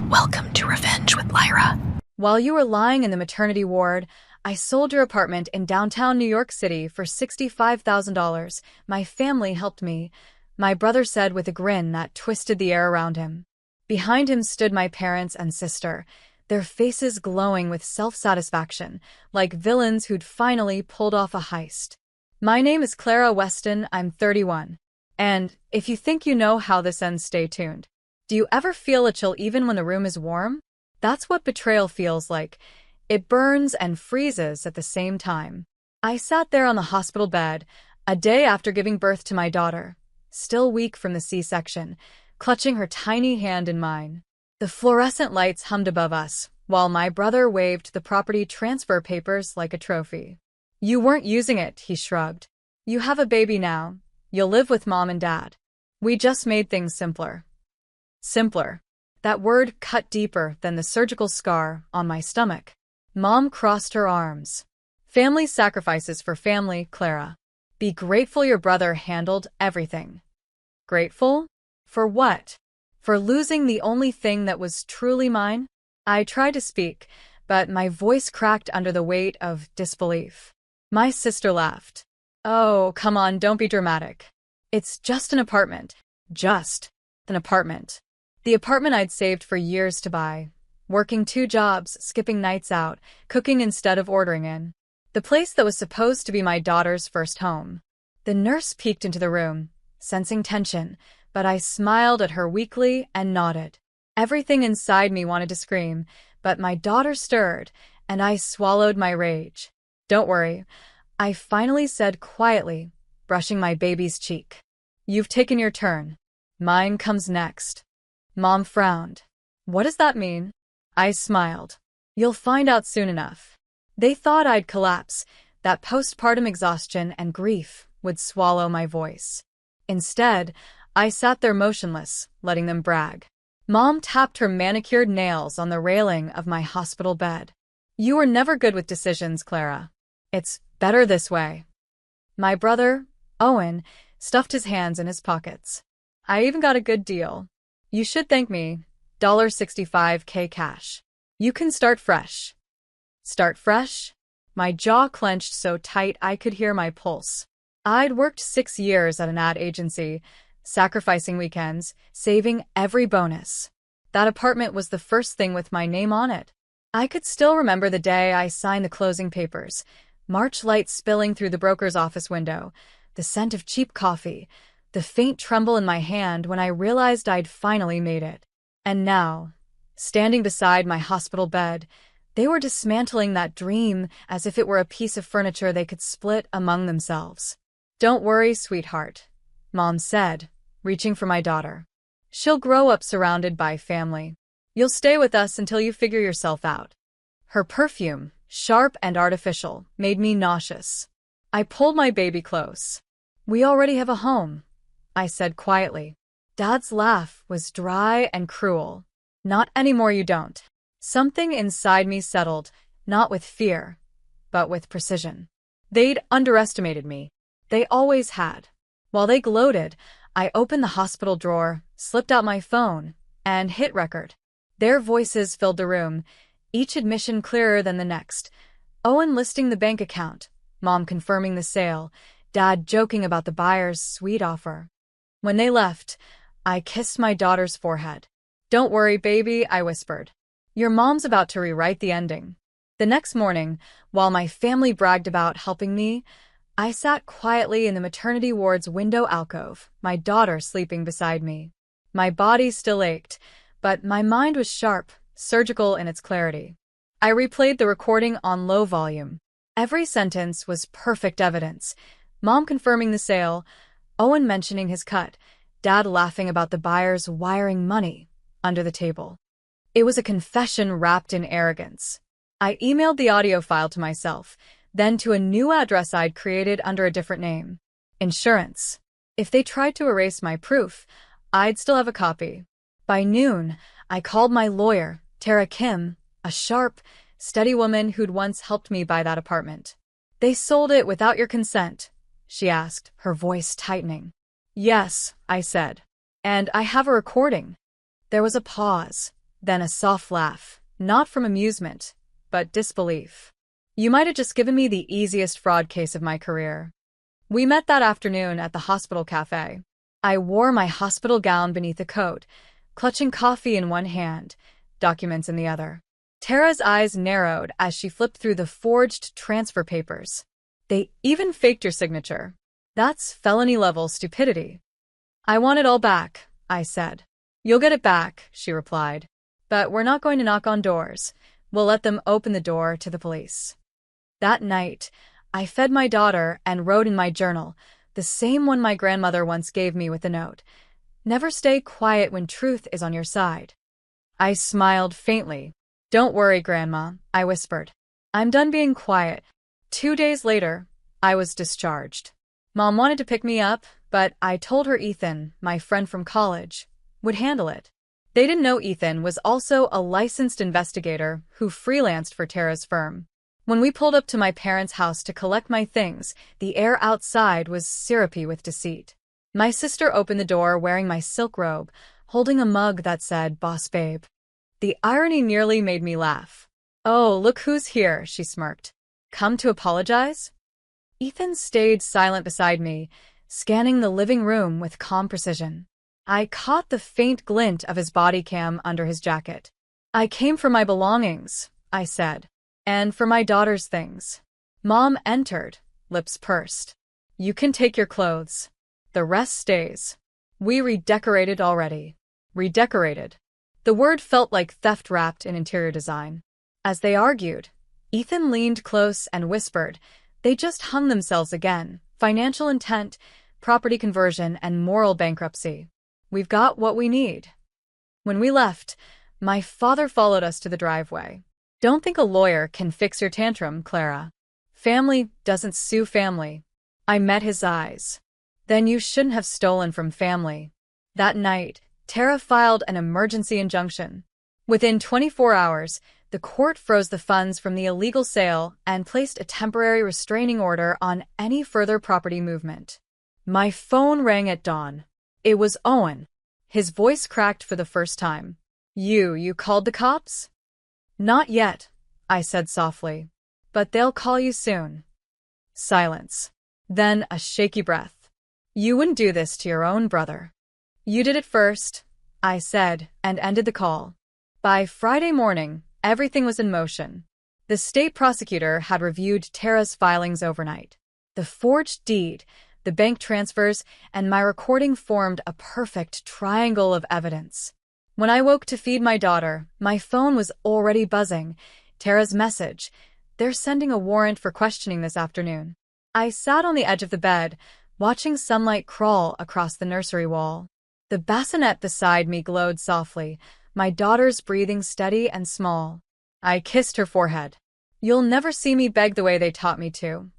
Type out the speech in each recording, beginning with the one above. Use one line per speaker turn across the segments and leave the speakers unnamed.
Welcome to Revenge with Lyra.
While you were lying in the maternity ward, I sold your apartment in downtown New York City for $65,000. My family helped me, my brother said with a grin that twisted the air around him. Behind him stood my parents and sister, their faces glowing with self-satisfaction, like villains who'd finally pulled off a heist. My name is Clara Weston, I'm 31. And if you think you know how this ends, stay tuned. Do you ever feel a chill even when the room is warm? That's what betrayal feels like. It burns and freezes at the same time. I sat there on the hospital bed, a day after giving birth to my daughter, still weak from the C-section, clutching her tiny hand in mine. The fluorescent lights hummed above us, while my brother waved the property transfer papers like a trophy. You weren't using it, he shrugged. You have a baby now. You'll live with mom and dad. We just made things simpler. Simpler. That word cut deeper than the surgical scar on my stomach. Mom crossed her arms. Family sacrifices for family, Clara. Be grateful your brother handled everything. Grateful? For what? For losing the only thing that was truly mine? I tried to speak, but my voice cracked under the weight of disbelief. My sister laughed. Oh, come on, don't be dramatic. It's just an apartment. Just an apartment. The apartment I'd saved for years to buy. Working 2 jobs, skipping nights out, cooking instead of ordering in. The place that was supposed to be my daughter's first home. The nurse peeked into the room, sensing tension, but I smiled at her weakly and nodded. Everything inside me wanted to scream, but my daughter stirred, and I swallowed my rage. Don't worry, I finally said quietly, brushing my baby's cheek. You've taken your turn. Mine comes next. Mom frowned. What does that mean? I smiled. You'll find out soon enough. They thought I'd collapse, that postpartum exhaustion and grief would swallow my voice. Instead, I sat there motionless, letting them brag. Mom tapped her manicured nails on the railing of my hospital bed. You were never good with decisions, Clara. It's better this way. My brother, Owen, stuffed his hands in his pockets. I even got a good deal. You should thank me. $65K cash. You can start fresh. Start fresh? My jaw clenched so tight I could hear my pulse. I'd worked 6 years at an ad agency, sacrificing weekends, saving every bonus. That apartment was the first thing with my name on it. I could still remember the day I signed the closing papers, March light spilling through the broker's office window, the scent of cheap coffee, the faint tremble in my hand when I realized I'd finally made it. And now, standing beside my hospital bed, they were dismantling that dream as if it were a piece of furniture they could split among themselves. Don't worry, sweetheart, Mom said, reaching for my daughter. She'll grow up surrounded by family. You'll stay with us until you figure yourself out. Her perfume, sharp and artificial, made me nauseous. I pulled my baby close. We already have a home, I said quietly. Dad's laugh was dry and cruel. Not anymore, you don't. Something inside me settled, not with fear, but with precision. They'd underestimated me. They always had. While they gloated, I opened the hospital drawer, slipped out my phone, and hit record. Their voices filled the room, each admission clearer than the next. Owen listing the bank account, Mom confirming the sale, Dad joking about the buyer's sweet offer. When they left, I kissed my daughter's forehead. Don't worry, baby, I whispered. Your mom's about to rewrite the ending. The next morning, while my family bragged about helping me, I sat quietly in the maternity ward's window alcove, my daughter sleeping beside me. My body still ached, but my mind was sharp, surgical in its clarity. I replayed the recording on low volume. Every sentence was perfect evidence. Mom confirming the sale, Owen mentioning his cut, Dad laughing about the buyers wiring money under the table. It was a confession wrapped in arrogance. I emailed the audio file to myself, then to a new address I'd created under a different name. Insurance. If they tried to erase my proof, I'd still have a copy. By noon, I called my lawyer, Tara Kim, a sharp, steady woman who'd once helped me buy that apartment. They sold it without your consent, she asked, her voice tightening. Yes, I said. And I have a recording. There was a pause. Then a soft laugh, not from amusement, but disbelief. You might have just given me the easiest fraud case of my career. We met that afternoon at the hospital cafe. I wore my hospital gown beneath a coat, clutching coffee in one hand, documents in the other. Tara's eyes narrowed as she flipped through the forged transfer papers. They even faked your signature. That's felony-level stupidity. I want it all back, I said. You'll get it back, she replied. But we're not going to knock on doors. We'll let them open the door to the police. That night, I fed my daughter and wrote in my journal, the same one my grandmother once gave me with a note. Never stay quiet when truth is on your side. I smiled faintly. Don't worry, Grandma, I whispered. I'm done being quiet. 2 days later, I was discharged. Mom wanted to pick me up, but I told her Ethan, my friend from college, would handle it. They didn't know Ethan was also a licensed investigator who freelanced for Tara's firm. When we pulled up to my parents' house to collect my things, the air outside was syrupy with deceit. My sister opened the door wearing my silk robe, holding a mug that said, Boss Babe. The irony nearly made me laugh. Oh, look who's here, she smirked. Come to apologize? Ethan stayed silent beside me, scanning the living room with calm precision. I caught the faint glint of his body cam under his jacket. I came for my belongings, I said. And for my daughter's things. Mom entered, lips pursed. You can take your clothes. The rest stays. We redecorated already. Redecorated. The word felt like theft wrapped in interior design. As they argued, Ethan leaned close and whispered, they just hung themselves again. Financial intent, property conversion, and moral bankruptcy. We've got what we need. When we left, my father followed us to the driveway. Don't think a lawyer can fix your tantrum, Clara. Family doesn't sue family. I met his eyes. Then you shouldn't have stolen from family. That night, Tara filed an emergency injunction. Within 24 hours, the court froze the funds from the illegal sale and placed a temporary restraining order on any further property movement. My phone rang at dawn. It was Owen. His voice cracked for the first time. You called the cops? Not yet, I said softly. But they'll call you soon. Silence. Then a shaky breath. You wouldn't do this to your own brother. You did it first, I said, and ended the call. By Friday morning, everything was in motion. The state prosecutor had reviewed Tara's filings overnight. The forged deed, the bank transfers, and my recording formed a perfect triangle of evidence. When I woke to feed my daughter, my phone was already buzzing. Tara's message. They're sending a warrant for questioning this afternoon. I sat on the edge of the bed, watching sunlight crawl across the nursery wall. The bassinet beside me glowed softly, my daughter's breathing steady and small. I kissed her forehead. You'll never see me beg the way they taught me to,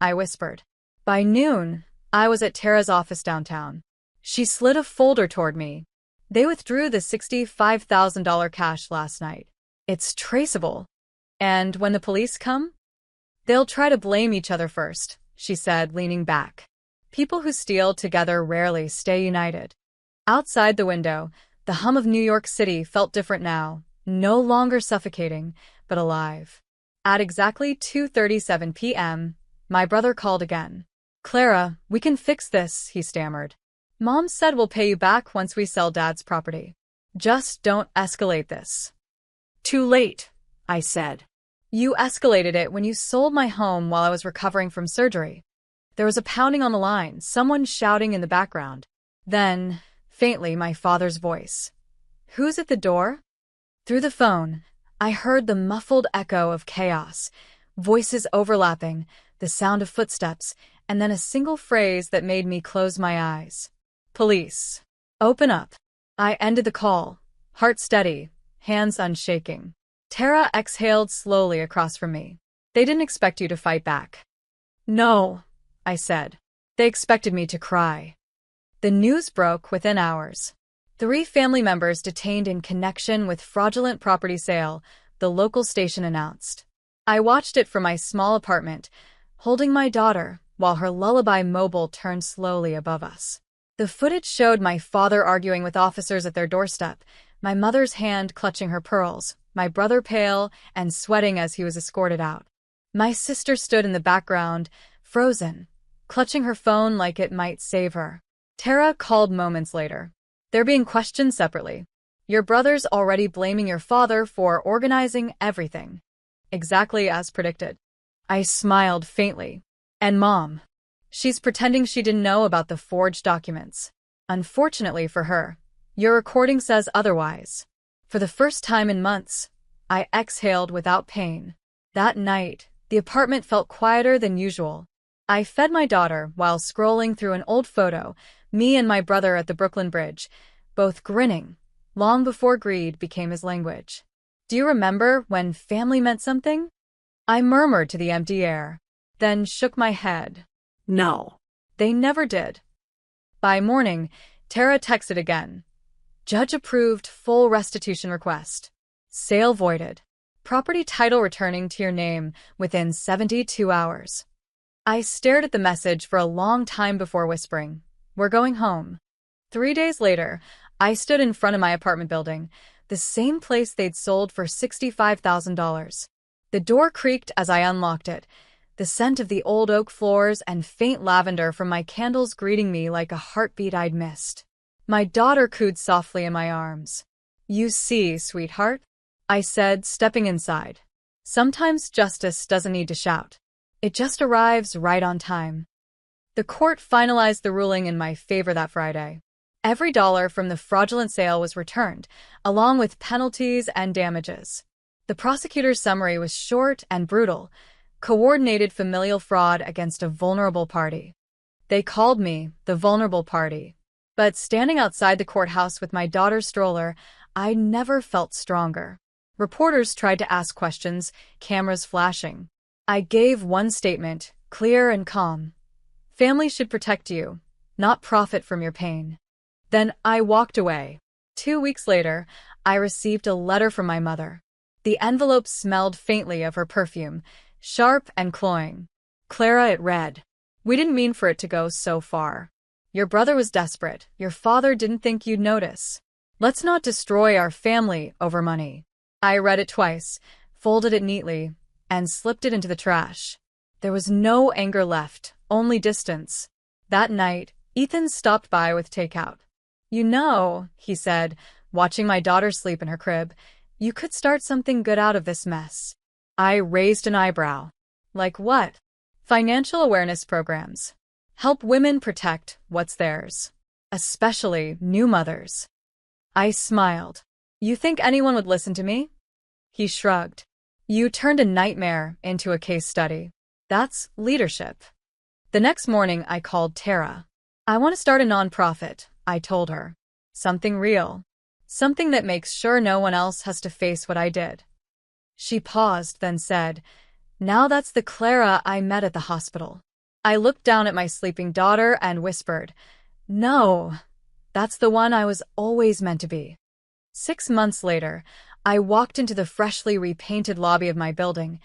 I whispered. By noon, I was at Tara's office downtown. She slid a folder toward me. They withdrew the $65,000 cash last night. It's traceable. And when the police come? They'll try to blame each other first, she said, leaning back. People who steal together rarely stay united. Outside the window, the hum of New York City felt different now, no longer suffocating, but alive. At exactly 2:37 p.m., my brother called again. Clara, we can fix this, he stammered. Mom said we'll pay you back once we sell Dad's property. Just don't escalate this. Too late, I said. You escalated it when you sold my home while I was recovering from surgery. There was a pounding on the line, someone shouting in the background. Then, faintly, my father's voice. Who's at the door? Through the phone, I heard the muffled echo of chaos, voices overlapping, the sound of footsteps, and then a single phrase that made me close my eyes. Police. Open up. I ended the call, heart steady, hands unshaking. Tara exhaled slowly across from me. They didn't expect you to fight back. No, I said. They expected me to cry. The news broke within hours. 3 family members detained in connection with fraudulent property sale, the local station announced. I watched it from my small apartment, holding my daughter while her lullaby mobile turned slowly above us. The footage showed my father arguing with officers at their doorstep, my mother's hand clutching her pearls, my brother pale and sweating as he was escorted out. My sister stood in the background, frozen, clutching her phone like it might save her. Tara called moments later. They're being questioned separately. Your brother's already blaming your father for organizing everything. Exactly as predicted. I smiled faintly. And Mom? She's pretending she didn't know about the forged documents. Unfortunately for her, your recording says otherwise. For the first time in months, I exhaled without pain. That night, the apartment felt quieter than usual. I fed my daughter while scrolling through an old photo, me and my brother at the Brooklyn Bridge, both grinning, long before greed became his language. Do you remember when family meant something? I murmured to the empty air, then shook my head.
No.
They never did. By morning, Tara texted again. Judge approved full restitution request. Sale voided. Property title returning to your name within 72 hours. I stared at the message for a long time before whispering, "We're going home." 3 days later, I stood in front of my apartment building, the same place they'd sold for $65,000. The door creaked as I unlocked it, the scent of the old oak floors and faint lavender from my candles greeting me like a heartbeat I'd missed. My daughter cooed softly in my arms. "You see, sweetheart," I said, stepping inside. "Sometimes justice doesn't need to shout. It just arrives right on time." The court finalized the ruling in my favor that Friday. Every dollar from the fraudulent sale was returned, along with penalties and damages. The prosecutor's summary was short and brutal: coordinated familial fraud against a vulnerable party. They called me the vulnerable party. But standing outside the courthouse with my daughter's stroller, I never felt stronger. Reporters tried to ask questions, cameras flashing. I gave one statement, clear and calm. Family should protect you, not profit from your pain. Then I walked away. 2 weeks later, I received a letter from my mother. The envelope smelled faintly of her perfume, sharp and cloying. "Clara," it read, "we didn't mean for it to go so far. Your brother was desperate. Your father didn't think you'd notice. Let's not destroy our family over money." I read it twice, folded it neatly, and slipped it into the trash. There was no anger left, only distance. That night, Ethan stopped by with takeout. "You know," he said, watching my daughter sleep in her crib, "you could start something good out of this mess." I raised an eyebrow. "Like what?" "Financial awareness programs. Help women protect what's theirs. Especially new mothers." I smiled. "You think anyone would listen to me?" He shrugged. "You turned a nightmare into a case study. That's leadership." The next morning, I called Tara. "I want to start a nonprofit," I told her. "Something real. Something that makes sure no one else has to face what I did." She paused, then said, "Now that's the Clara I met at the hospital." I looked down at my sleeping daughter and whispered, "No, that's the one I was always meant to be." 6 months later, I walked into the freshly repainted lobby of my building,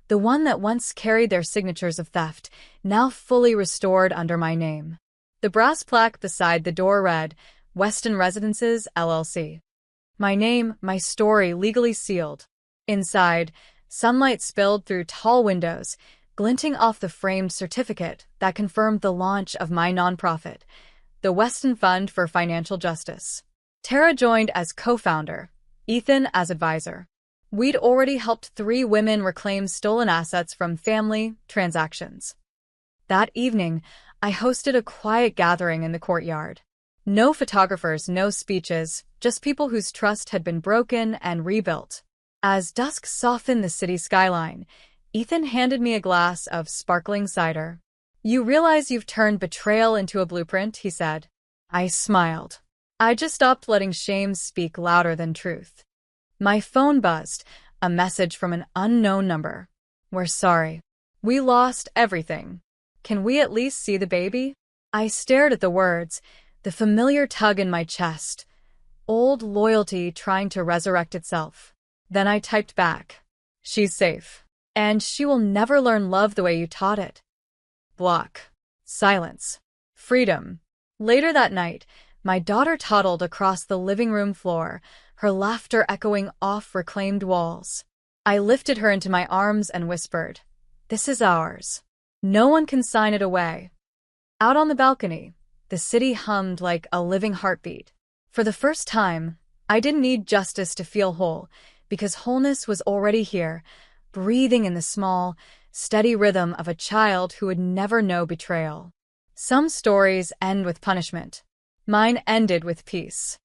the one that once carried their signatures of theft, now fully restored under my name. The brass plaque beside the door read, "Weston Residences, LLC." My name, my story legally sealed. Inside, sunlight spilled through tall windows, glinting off the framed certificate that confirmed the launch of my nonprofit, the Weston Fund for Financial Justice. Tara joined as co-founder, Ethan as advisor. We'd already helped 3 women reclaim stolen assets from family transactions. That evening, I hosted a quiet gathering in the courtyard. No photographers, no speeches, just people whose trust had been broken and rebuilt. As dusk softened the city skyline, Ethan handed me a glass of sparkling cider. "You realize you've turned betrayal into a blueprint," he said. I smiled. I just stopped letting shame speak louder than truth. My phone buzzed, a message from an unknown number. "We're sorry. We lost everything. Can we at least see the baby?" I stared at the words, the familiar tug in my chest. Old loyalty trying to resurrect itself. Then I typed back, "She's safe. And she will never learn love the way you taught it." Block. Silence. Freedom. Later that night, my daughter toddled across the living room floor, her laughter echoing off reclaimed walls. I lifted her into my arms and whispered, "This is ours. No one can sign it away." Out on the balcony, the city hummed like a living heartbeat. For the first time, I didn't need justice to feel whole, because wholeness was already here, breathing in the small, steady rhythm of a child who would never know betrayal. Some stories end with punishment. Mine ended with peace.